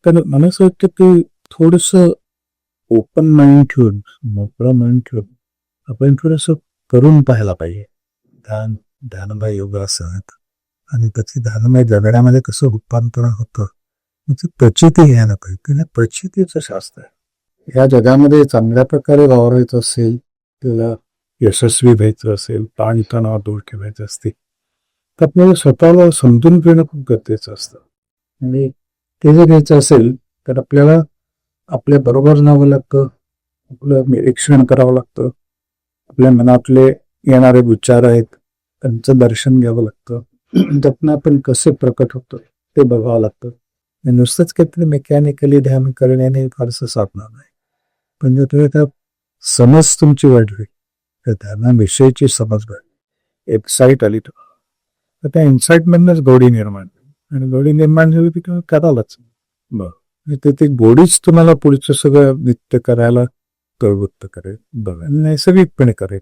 तर मला असं वाटतं की थोडंसं ओपन माइंड ठेवून, मोकळं माइंड ठेवून आपण थोडंसं करून पाहायला पाहिजे. ध्यान, ध्यानमय योगासन आणि त्याची ध्यानमय जगण्यामध्ये कसं रूपांतर होतं त्याची प्रचिती घ्यायला पाहिजे. त्याला प्रचितीचं शास्त्र आहे. या जगामध्ये चांगल्या प्रकारे वावरायचं असेल, त्याला यशस्वी व्हायचं असेल, ताणतणाव दूर ठेवायचे असतील, तर आपल्याला स्वतःला समजून घेणं खूप गरजेचं असतं. आणि ते जर घ्यायचं असेल तर आपल्याला आपल्या बरोबर जावं लागतं, आपलं निरीक्षण करावं लागतं, आपल्या मनातले येणारे विचार आहेत त्यांचं दर्शन घ्यावं लागतं, त्यातनं आपण कसे प्रकट होतं ते बघावं लागतं. नुसतंच काहीतरी मेकॅनिकली ध्यान करण्याने फारसं साधणार नाही. पण जर तुम्ही त्या समज तुमची वाढली, तर ध्यानाविषयीची समज वाढली, एक्साईट आली तर त्या इन्साईटमधनंच गोडी निर्माण, आणि गोडी निर्माण झाली की तुम्ही करालाच. बरं, ते गोडीच तुम्हाला पुढचं सगळं नित्य करायला प्रवृत्त करेल, बघा नैसर्गिकपणे करेल.